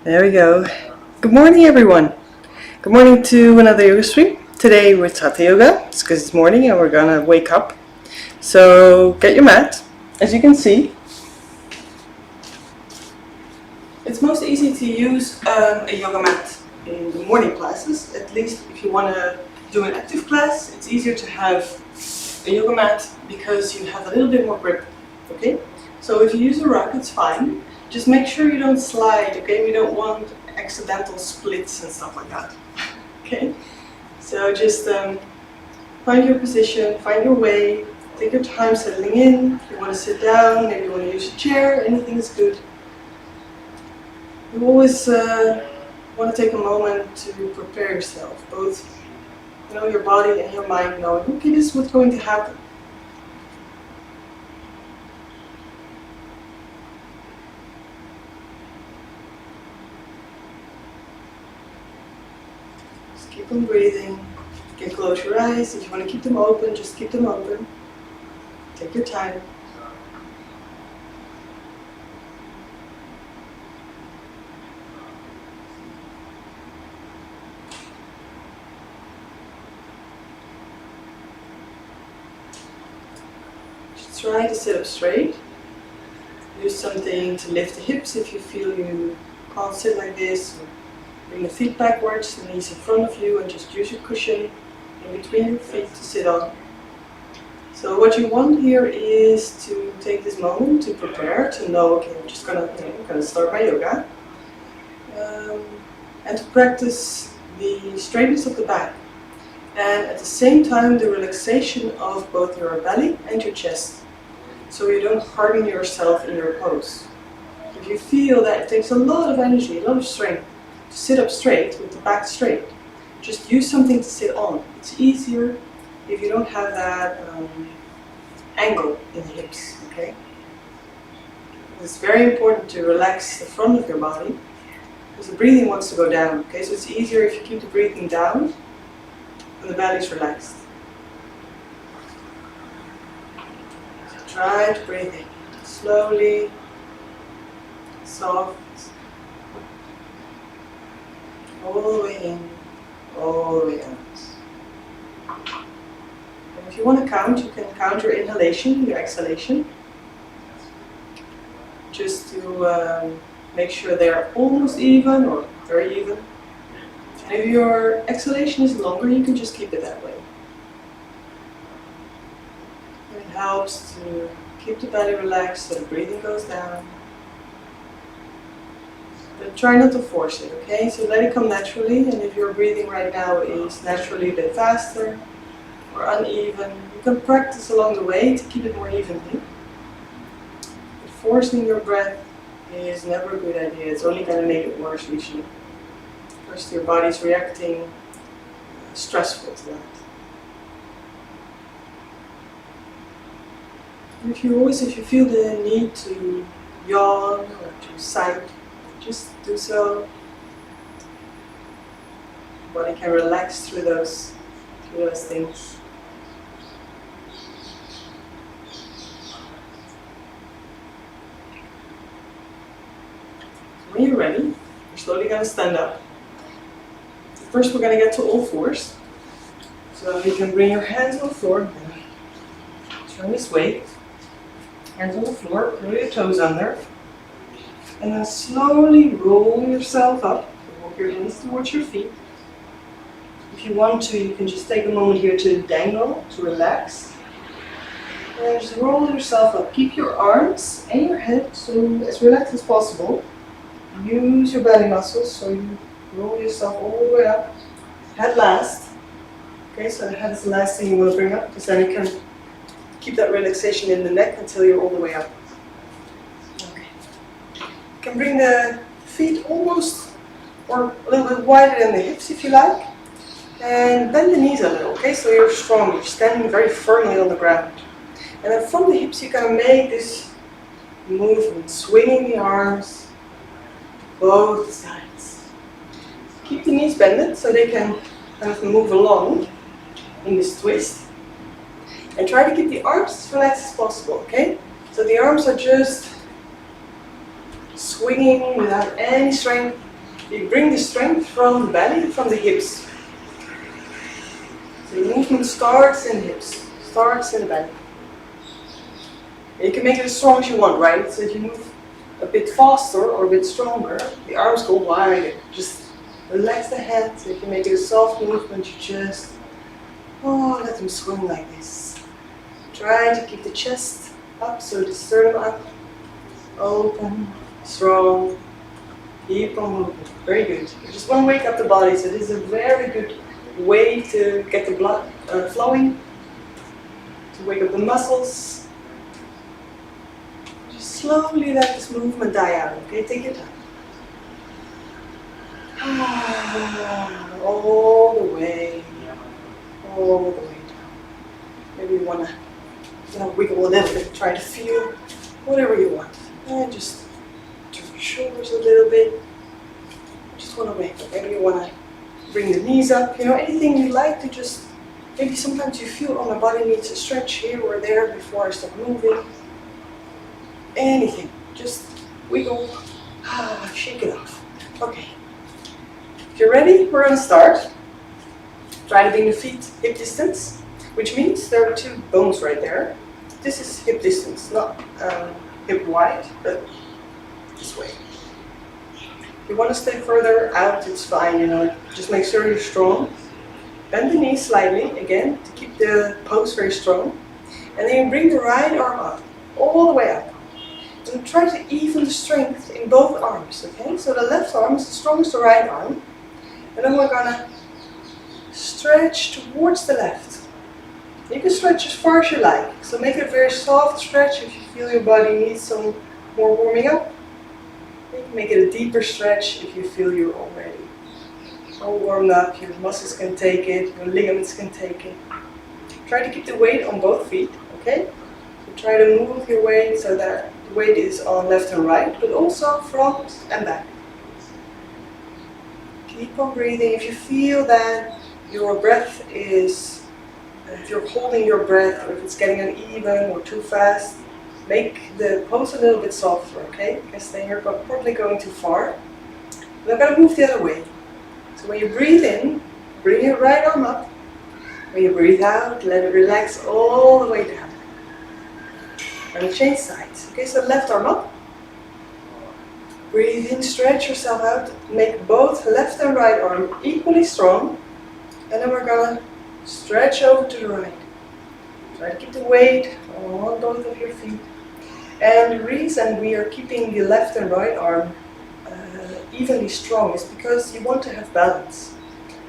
There we go. Good morning, everyone. Good morning to another yoga stream. Today with Hatha Yoga. It's because it's morning and we're gonna wake up. So get your mat. As you can see, it's most easy to use a yoga mat in the morning classes. At least if you want to do an active class, it's easier to have a yoga mat because you have a little bit more grip. Okay. So if you use a rug, it's fine. Just make sure you don't slide, okay? We don't want accidental splits and stuff like that, okay? So just find your position, find your way, take your time settling in. If you want to sit down, maybe you want to use a chair, anything is good. You always want to take a moment to prepare yourself, both your body and your mind, knowing, okay, this is what's going to happen. Keep on breathing. You can close your eyes. If you want to keep them open, just keep them open. Take your time. Just try to sit up straight. Use something to lift the hips if you feel you can't sit like this. Bring the feet backwards, the knees in front of you, and just use your cushion in between your feet to sit on. So what you want here is to take this moment to prepare, to know, okay, I'm just gonna start my yoga, and to practice the straightness of the back, and at the same time the relaxation of both your belly and your chest, so you don't harden yourself in your pose. If you feel that it takes a lot of energy, a lot of strength, to sit up straight with the back straight, just use something to sit on. It's easier if you don't have that angle in the hips, okay? It's very important to relax the front of your body because the breathing wants to go down, okay? So it's easier if you keep the breathing down and the belly's relaxed. So try to breathe in slowly, soft, all the way in, all the way out. And if you want to count, you can count your inhalation, your exhalation, just to make sure they're almost even or very even. And if your exhalation is longer, you can just keep it that way. And it helps to keep the belly relaxed so the breathing goes down. But try not to force it, okay? So let it come naturally, and if your breathing right now is naturally a bit faster or uneven, you can practice along the way to keep it more evenly. But forcing your breath is never a good idea. It's only going to make it worse usually. First, your body's reacting stressful to that. And if you feel the need to yawn or to sigh, just do so. The body can relax through those things. When you're ready, you're slowly going to stand up. First we're going to get to all fours. So you can bring your hands on the floor. Turn this way. Hands on the floor, curl your toes under. And then slowly roll yourself up. Walk your hands towards your feet. If you want to, you can just take a moment here to dangle, to relax. And then just roll yourself up. Keep your arms and your head so as relaxed as possible. Use your belly muscles so you roll yourself all the way up. Head last. Okay, so the head is the last thing you want to bring up because then you can keep that relaxation in the neck until you're all the way up. You can bring the feet almost or a little bit wider than the hips if you like, and bend the knees a little, okay, so you're strong, you're standing very firmly on the ground. And then from the hips you're going to make this movement, swinging the arms both sides. Keep the knees bended so they can kind of move along in this twist. And try to keep the arms as relaxed as possible, okay? So the arms are just swinging without any strength. You bring the strength from the belly, from the hips. So the movement starts in the hips, starts in the belly. You can make it as strong as you want, right? So if you move a bit faster or a bit stronger, the arms go wide. Just relax the hands. If you make it a soft movement, you just let them swing like this. Try to keep the chest up, so the sternum up, open, strong. Keep on moving. Very good. You just want to wake up the body, so this is a very good way to get the blood flowing, to wake up the muscles. Just slowly let this movement die out, okay? Take your time. All the way down. Maybe you want to wiggle a little bit, try to feel whatever you want. And just turn your shoulders a little bit. Just want to wake up. Maybe you want to bring the knees up. Anything you like to just, maybe sometimes you feel, oh, my body needs a stretch here or there before I start moving. Anything. Just wiggle. Shake it off. Okay. If you're ready, we're going to start. Try to bring the feet hip distance, which means there are two bones right there. This is hip distance, not hip wide, but this way. If you want to stay further out, it's fine, just make sure you're strong. Bend the knees slightly, again, to keep the pose very strong. And then you bring the right arm up, all the way up. And try to even the strength in both arms, okay? So the left arm is the strongest the right arm. And then we're gonna stretch towards the left. You can stretch as far as you like. So make it a very soft stretch if you feel your body needs some more warming up. You can make it a deeper stretch if you feel you're already all warmed up. Your muscles can take it, your ligaments can take it. Try to keep the weight on both feet, okay? So try to move your weight so that the weight is on left and right, but also front and back. Keep on breathing. If you feel that your breath is, if you're holding your breath, or if it's getting uneven or too fast, make the pose a little bit softer, okay? Because then you're probably going too far. And I'm going to move the other way. So when you breathe in, bring your right arm up. When you breathe out, let it relax all the way down. And change sides. Okay, so left arm up. Breathe in, stretch yourself out. Make both left and right arm equally strong. And then we're going to stretch over to the right. Try to keep the weight on both of your feet. And the reason we are keeping the left and right arm evenly strong is because you want to have balance.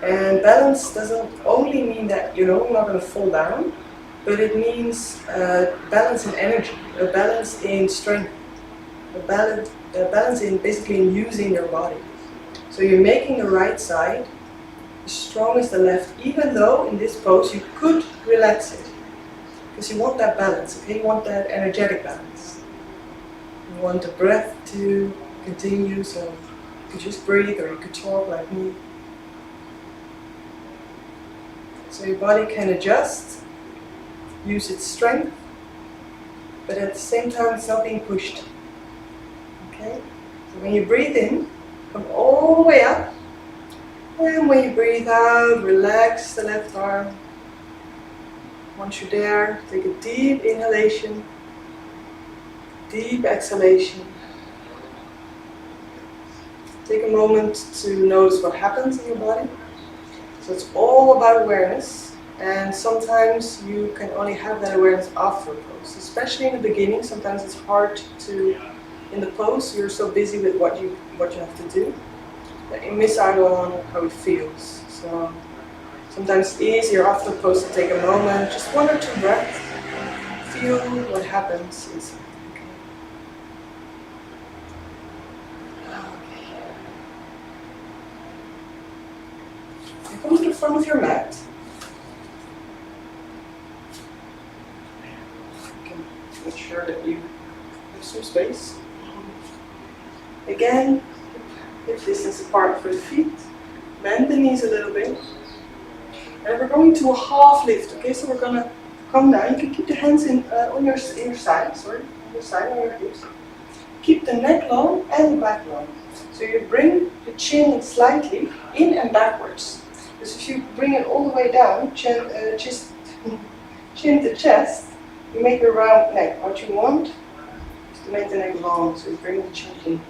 And balance doesn't only mean that you're not going to fall down, but it means balance in energy, a balance in strength, a balance in basically in using your body. So you're making the right side as strong as the left, even though in this pose you could relax it. Because you want that balance, okay? You want that energetic balance. You want the breath to continue, so you could just breathe or you could talk like me. So your body can adjust, use its strength, but at the same time it's not being pushed. Okay? So when you breathe in, come all the way up. And when you breathe out, relax the left arm. Once you're there, take a deep inhalation, deep exhalation. Take a moment to notice what happens in your body. So it's all about awareness, and sometimes you can only have that awareness after a pose. Especially in the beginning, sometimes it's hard to, in the pose, you're so busy with what you have to do, that you miss out on how it feels. So sometimes it's easier after a pose to take a moment, just 1 or 2 breaths, feel what happens inside. Come to the front of your mat. You can make sure that you have some space. Again, hip distance apart for the feet. Bend the knees a little bit. And we're going to a half lift. Okay, so we're going to come down. You can keep the hands on your side, on your side, on your hips. Keep the neck long and the back long. So So you bring the chin slightly in and backwards. Because if you bring it all the way down, chin to chest, you make a round neck. What you want is to make the neck long, so you bring the chin in,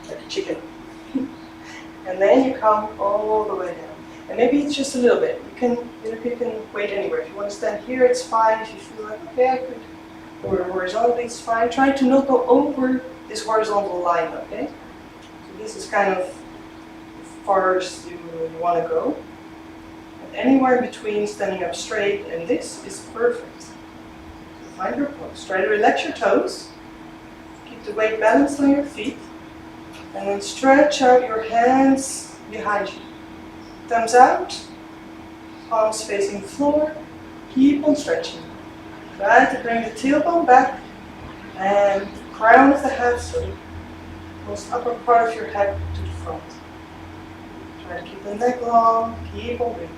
like a chicken. And then you come all the way down. And maybe it's just a little bit. You can wait anywhere. If you want to stand here, it's fine. If you feel like, okay, I could, or horizontally, it's fine. Try to not go over this horizontal line, okay? So this is kind of as far as you want to go. And anywhere between standing up straight and this is perfect. So find your pose. Try to relax your toes. Keep the weight balanced on your feet. And then stretch out your hands behind you. Thumbs out, palms facing the floor. Keep on stretching. Try to bring the tailbone back and the crown of the head, so the most upper part of your head to the front. Try to keep the neck long, keep on breathing.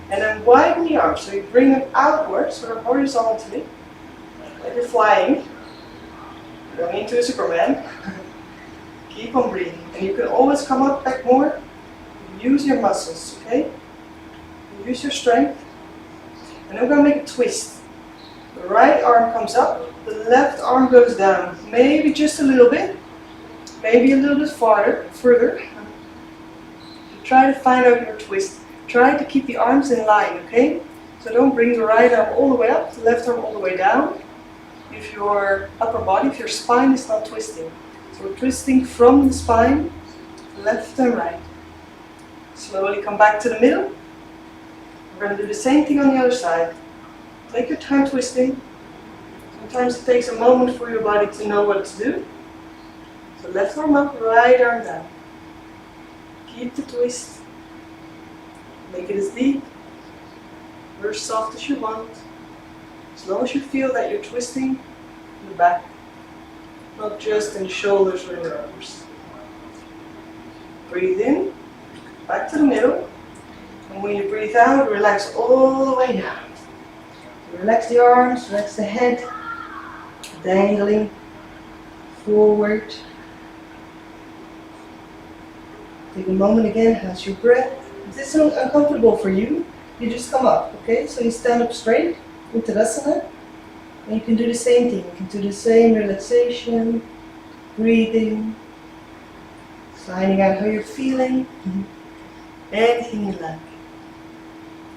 And then widen the arms, so you bring them outwards, sort of horizontally, like you're flying. Going into a Superman. Keep on breathing. And you can always come up back more. Use your muscles, okay? Use your strength. And I'm going to make a twist. The right arm comes up, the left arm goes down. Maybe just a little bit. Maybe a little bit further. Try to find out your twist. Try to keep the arms in line, okay? So don't bring the right arm all the way up, the left arm all the way down. If your upper body, if your spine is not twisting. So we're twisting from the spine, left and right. Slowly come back to the middle. We're going to do the same thing on the other side. Take your time twisting. Sometimes it takes a moment for your body to know what to do. So left arm up, right arm down. Keep the twist. Make it as deep or as soft as you want. As long as you feel that you're twisting in the back. Not just in the shoulders or in the arms. Breathe in, back to the middle. And when you breathe out, relax all the way down. Relax the arms, relax the head. Dangling forward. Take a moment again, how's your breath? If this is uncomfortable for you, you just come up, okay? So you stand up straight, Uttanasana. And you can do the same thing. You can do the same relaxation, breathing, finding out how you're feeling, anything you like.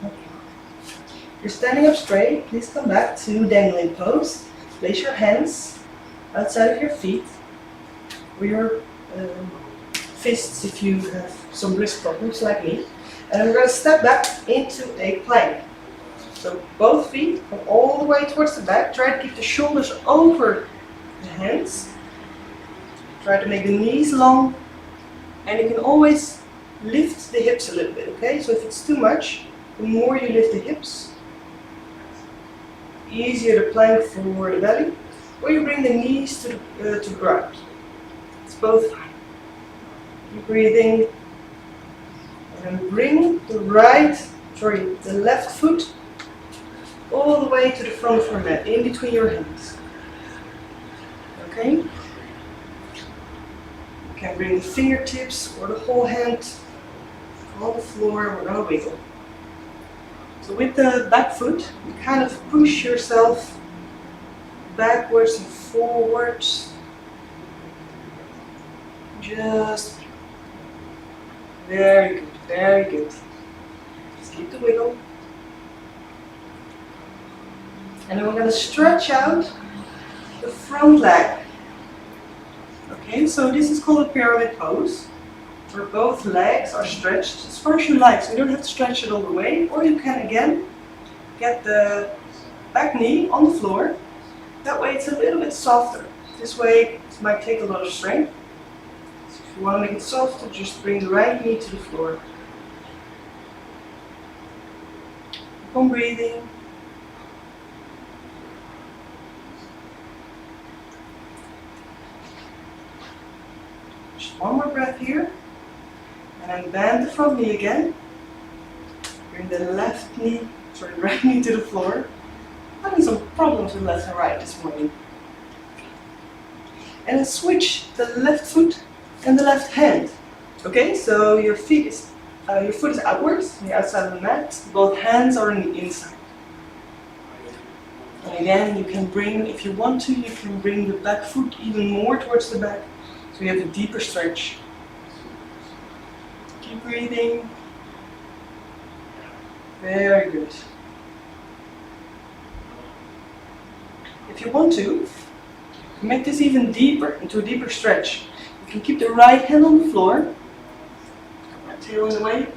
Okay. You're standing up straight. Please come back to dangling pose. Place your hands outside of your feet, or your fists if you have some wrist problems like me. And we're going to step back into a plank. So both feet come all the way towards the back. Try to keep the shoulders over the hands. Try to make the knees long. And you can always lift the hips a little bit, okay? So if it's too much, the more you lift the hips, easier the plank for the belly. Or you bring the knees to the ground. It's both fine. Keep breathing. And then bring the left foot all the way to the front of your mat, in between your hands. Okay? You can bring the fingertips or the whole hand on the floor, and we're going to wiggle. So with the back foot, you kind of push yourself backwards and forwards. Just very good, very good. Just keep the wiggle. And then we're going to stretch out the front leg. Okay, so this is called a pyramid pose, where both legs are stretched as far as you like. So you don't have to stretch it all the way, or you can again get the back knee on the floor. That way it's a little bit softer. This way it might take a lot of strength. So if you want to make it softer, just bring the right knee to the floor. Keep on breathing. One more breath here, and then bend the front knee again. Bring the right knee to the floor. Having some problems with left and right this morning. And then switch the left foot and the left hand. Okay, so your foot is outwards, on the outside of the mat. Both hands are on the inside. And again, you can bring, if you want to, you can bring the back foot even more towards the back, so you have a deeper stretch. Keep breathing. Very good. If you want to, make this even deeper, into a deeper stretch. You can keep the right hand on the floor, tail in the way,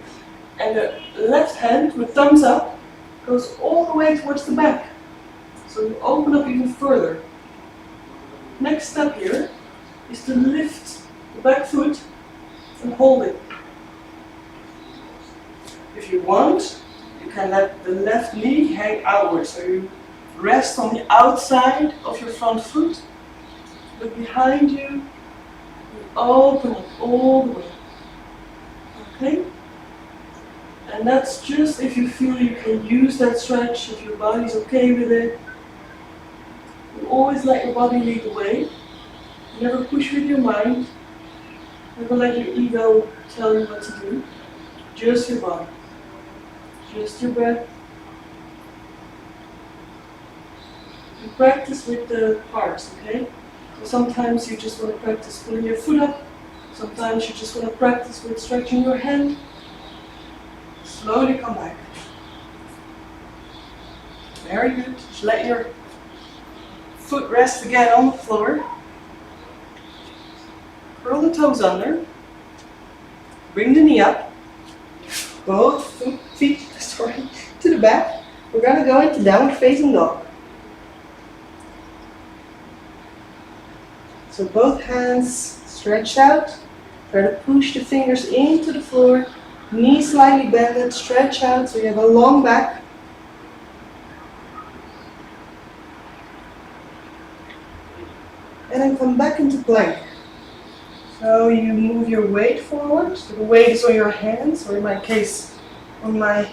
and the left hand with thumbs up goes all the way towards the back. So you open up even further. Next step here is to lift the back foot and hold it. If you want, you can let the left knee hang outwards, so you rest on the outside of your front foot, look behind you, and open up all the way. Okay? And that's just if you feel you can use that stretch, if your body's okay with it. You always let your body lead the way. You never push with your mind. Never let your ego tell you what to do. Just your body. Just your breath. You practice with the parts, okay? So sometimes you just want to practice pulling your foot up. Sometimes you just want to practice with stretching your hand. Slowly come back. Very good. Just let your foot rest again on the floor. Curl the toes under. Bring the knee up. Both feet to the back. We're going to go into downward facing dog. So both hands stretched out. Try to push the fingers into the floor. Knees slightly bended, stretch out so you have a long back. And then come back into plank. So you move your weight forward. So the weight is on your hands, or in my case, on my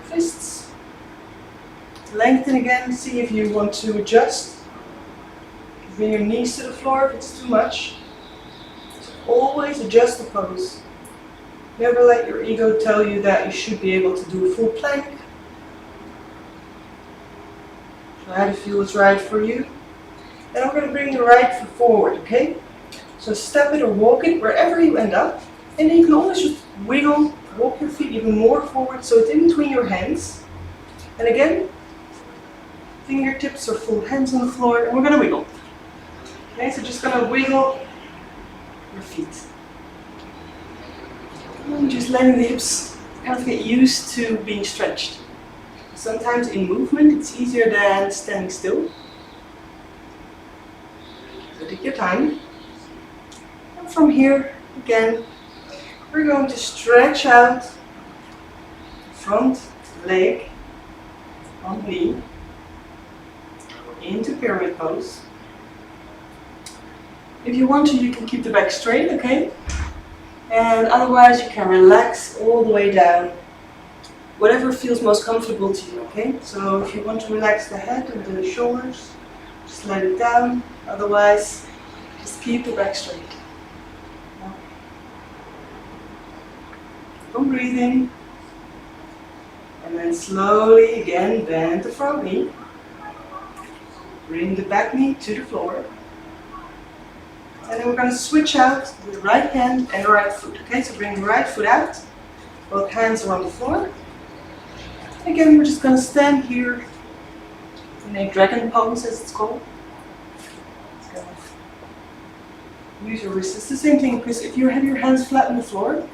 fists. Lengthen again, see if you want to adjust. Bring your knees to the floor if it's too much. So always adjust the pose. Never let your ego tell you that you should be able to do a full plank. Try to feel what's right for you. And I'm going to bring the right foot forward, okay? So step it or walk it wherever you end up. And then you can always just wiggle, walk your feet even more forward so it's in between your hands. And again, fingertips or full hands on the floor, and we're going to wiggle. Okay, so just going to wiggle your feet. And just letting the hips kind of get used to being stretched. Sometimes in movement it's easier than standing still. So take your time. And from here, again, we're going to stretch out front leg, front knee, into pyramid pose. If you want to, you can keep the back straight, okay? And otherwise you can relax all the way down. Whatever feels most comfortable to you, okay? So if you want to relax the head and the shoulders, just let it down. Otherwise, just keep the back straight. Keep on breathing. And then slowly again bend the front knee. Bring the back knee to the floor. And then we're going to switch out with the right hand and the right foot. Okay, so bring the right foot out. Both hands are on the floor. Again, we're just going to stand here in a dragon pose, as it's called. Use your wrists. It's the same thing, because if you have your hands flat on the floor,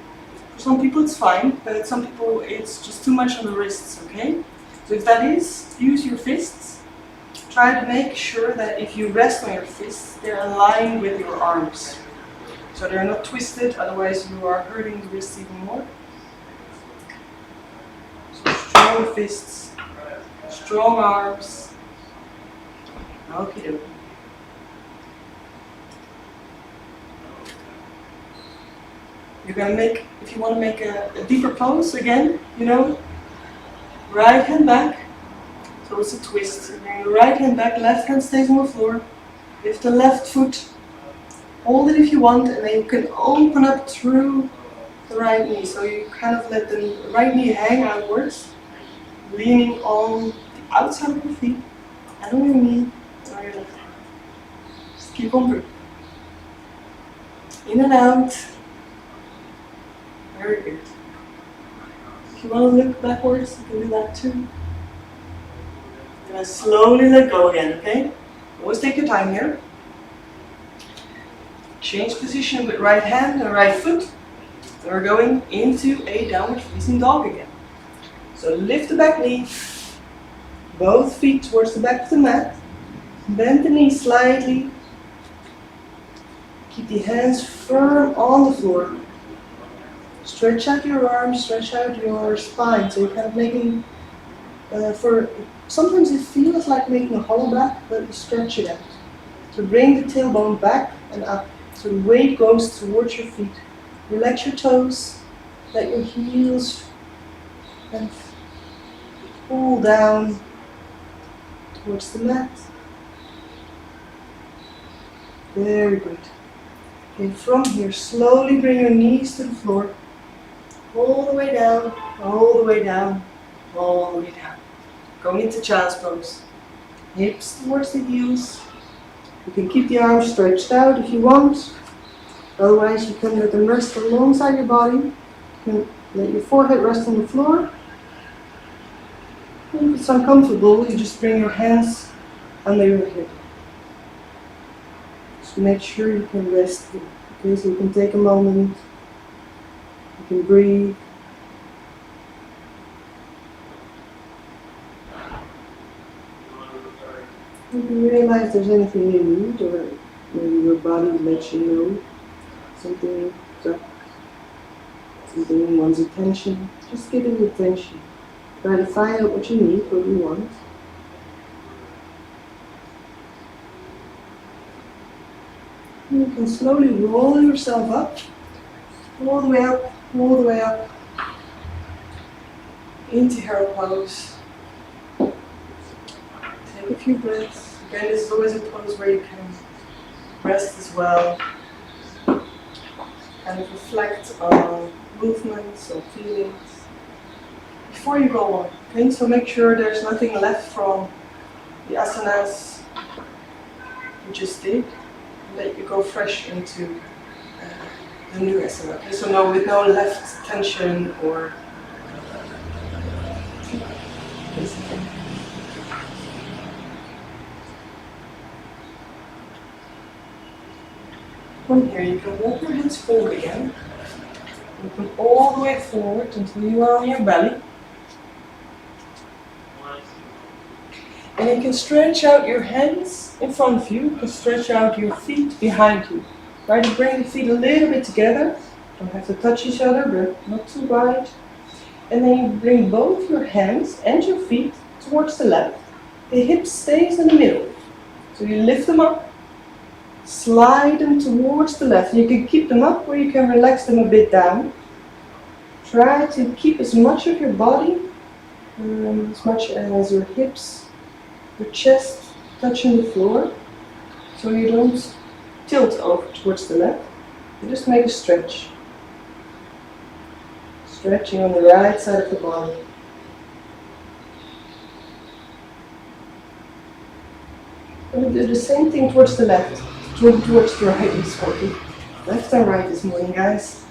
for some people it's fine, but some people it's just too much on the wrists, okay? So if that is, use your fists. Try to make sure that if you rest on your fists, they're aligned with your arms. So they're not twisted, otherwise you are hurting the wrists even more. So strong fists, strong arms. Okay. You're going to make, if you want to make a deeper pose again, you know, right hand back. So it's a twist. Bring the right hand back, left hand stays on the floor. Lift the left foot. Hold it if you want, and then you can open up through the right knee. So you kind of let the right knee hang outwards, leaning on the outside of your feet and on your knee and on your left hand. Just keep on breathing. In and out. Very good. If you want to look backwards, you can do that too. You're going to slowly let go again, okay? Always take your time here. Change position with right hand and right foot. And we're going into a downward facing dog again. So lift the back knee, both feet towards the back of the mat. Bend the knee slightly. Keep the hands firm on the floor. Stretch out your arms, stretch out your spine. So you're kind of making, sometimes it feels like making a hollow back, but you stretch it out. So bring the tailbone back and up. So the weight goes towards your feet. Relax your toes. Let your heels kind of pull down towards the mat. Very good. Okay, from here, slowly bring your knees to the floor. All the way down, all the way down, all the way down. Going into child's pose. Hips towards the heels. You can keep the arms stretched out if you want. Otherwise, you can let them rest alongside your body. You can let your forehead rest on the floor. And if it's uncomfortable, you just bring your hands under your head. Just make sure you can rest here. Okay, so you can take a moment. You can breathe. If you realize there's anything you need, or maybe your body lets you know something wants attention, just give it attention. Try to find out what you need, what you want. And you can slowly roll yourself up, all the way up, all the way up, into hero pose. Take a few breaths. Again, this is always a pose where you can rest as well. Kind of reflect on movements or feelings before you go on. Okay, so make sure there's nothing left from the asanas you just did. Let you go fresh into the new asana. Okay, so with no left tension or from here, you can walk your hands forward again. You come all the way forward until you are on your belly. And you can stretch out your hands in front of you. You can stretch out your feet behind you. Try to bring the feet a little bit together. Don't have to touch each other, but not too wide. And then you bring both your hands and your feet towards the left. The hip stays in the middle. So you lift them up. Slide them towards the left. You can keep them up or you can relax them a bit down. Try to keep as much of your body, as much as your hips, your chest touching the floor, so you don't tilt over towards the left. You just make a stretch. Stretching on the right side of the body. And we do the same thing towards the left. Towards the right is working. Left and right this morning, guys.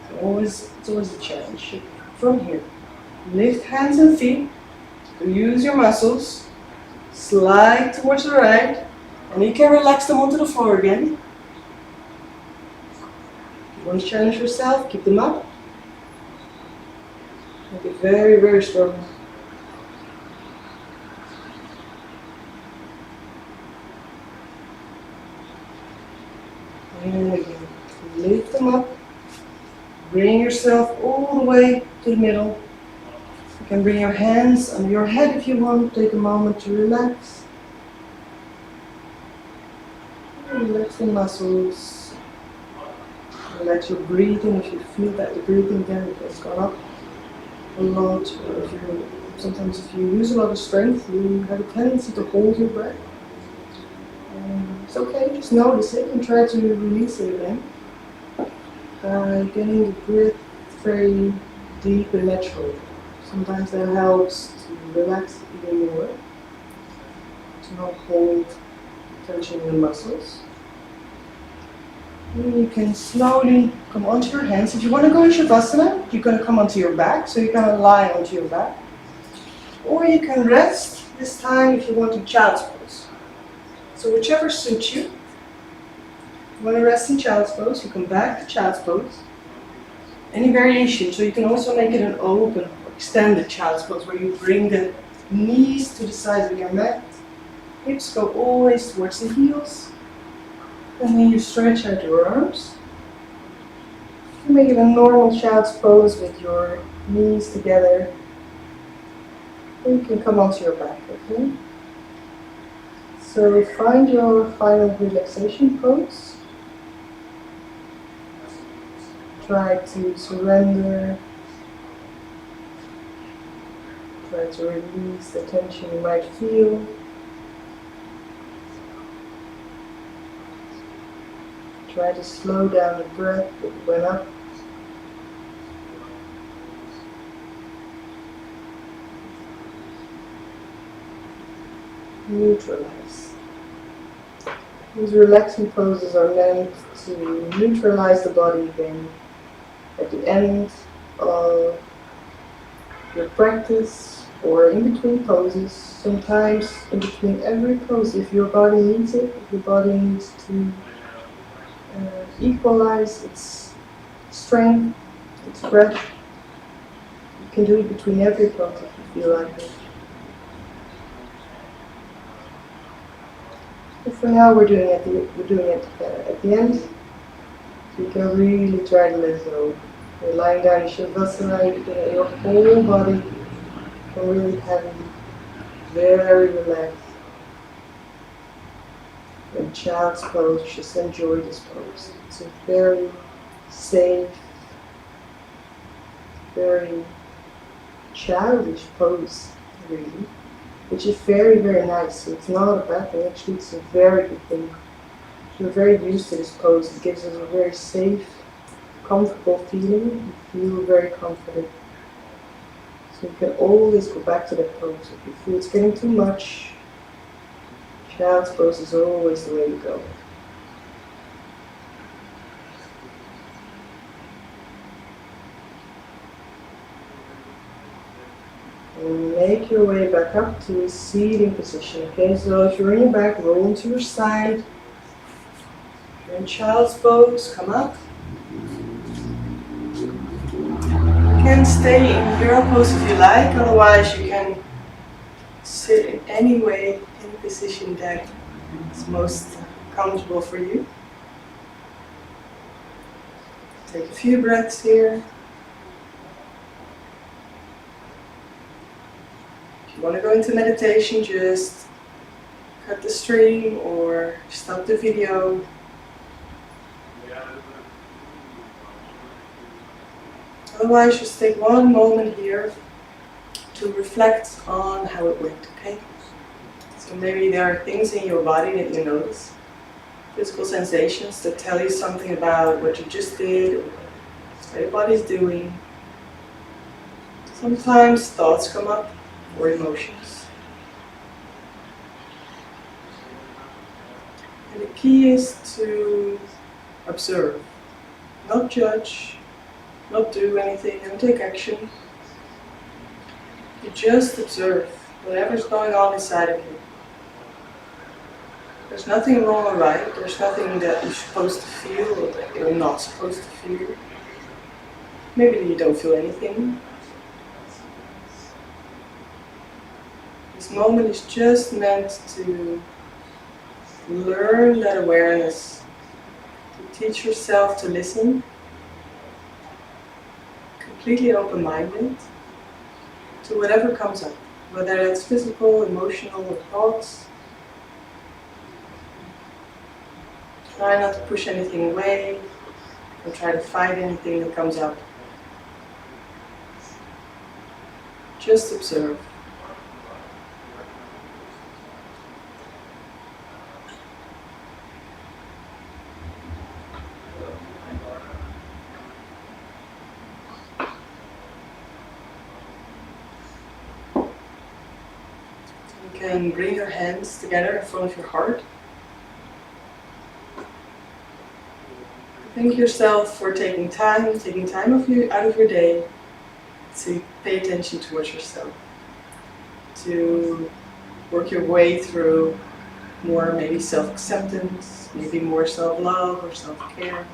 It's always a challenge. From here, lift hands and feet. Use your muscles. Slide towards the right, and you can relax them onto the floor again. If you want to challenge yourself, keep them up. Make it very, very strong. And again, lift them up. Bring yourself all the way to the middle. You can bring your hands under your head if you want. Take a moment to relax. Relax the muscles. Relax your breathing if you feel that the breathing again has gone up a lot. Or sometimes if you use a lot of strength, you have a tendency to hold your breath. And It's okay, just notice it and try to release it again. Getting the breath very deep and natural. Sometimes that helps to relax even more, to not hold tension in the muscles. And you can slowly come onto your hands. If you want to go in Shavasana, you're going to come onto your back, so you're going to lie onto your back. Or you can rest this time if you want to child's pose. So whichever suits you. If you want to rest in child's pose, you come back to child's pose. Any variation, so you can also make it an open or extended child's pose where you bring the knees to the sides of your mat. Hips go always towards the heels. And then you stretch out your arms. You make it a normal child's pose with your knees together. And you can come onto your back, okay? So find your final relaxation pose. Try to surrender. Try to release the tension you might feel. Try to slow down the breath that went up. Neutralize. These relaxing poses are meant to neutralize the body again. At the end of your practice or in between poses, sometimes in between every pose, if your body needs it, if your body needs to equalize its strength, its breath, you can do it between every pose if you feel like it. But for now we're doing it at the end. So you can really try to let go. You're lying down in Shavasana, your whole body can really heavy, very relaxed. In child's pose, just enjoy this pose. It's a very safe, very childish pose, really, which is very, very nice. So it's not a bad thing, actually it's a very good thing. We're very used to this pose. It gives us a very safe, comfortable feeling. You feel very confident. So you can always go back to that pose. If you feel it's getting too much, child's pose is always the way to go. And make your way back up to a seating position. Okay, so if you're in your back, roll into your side. If you're in child's pose, come up. You can stay in hero pose if you like, otherwise you can sit in any way, any position that is most comfortable for you. Take a few breaths here. If you want to go into meditation, just cut the stream or stop the video. Otherwise, just take one moment here to reflect on how it went, okay? So maybe there are things in your body that you notice, physical sensations that tell you something about what you just did, what your body's doing. Sometimes thoughts come up or emotions. And the key is to observe, not judge, not do anything, don't take action. You just observe whatever's going on inside of you. There's nothing wrong or right, there's nothing that you're supposed to feel or that you're not supposed to feel. Maybe you don't feel anything. This moment is just meant to learn that awareness, to teach yourself to listen, completely open-minded to whatever comes up, whether it's physical, emotional, or thoughts. Try not to push anything away, or try to fight anything that comes up. Just observe. can bring your hands together in front of your heart. Thank yourself for taking time out of your day to pay attention towards yourself, to work your way through more maybe self-acceptance, maybe more self-love or self-care.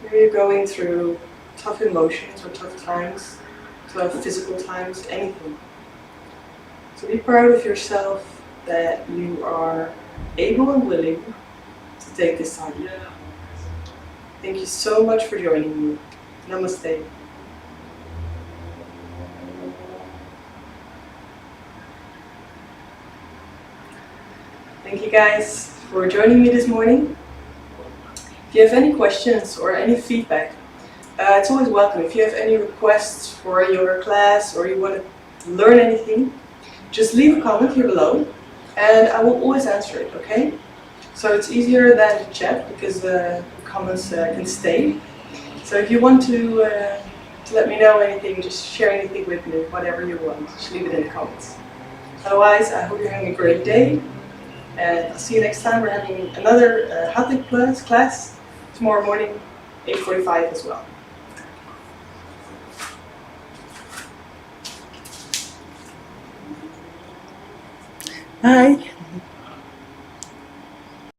Maybe you're going through tough emotions or tough times, tough physical times, anything. So be proud of yourself that you are able and willing to take this time. Thank you so much for joining me. Namaste. Thank you guys for joining me this morning. If you have any questions or any feedback, it's always welcome. If you have any requests for a yoga class or you want to learn anything, just leave a comment here below and I will always answer it, okay? So it's easier than the chat because the comments can stay. So if you want to let me know anything, just share anything with me, whatever you want, just leave it in the comments. Otherwise, I hope you're having a great day. And I'll see you next time. We're having another Hatha class tomorrow morning, 8:45 as well. Hi.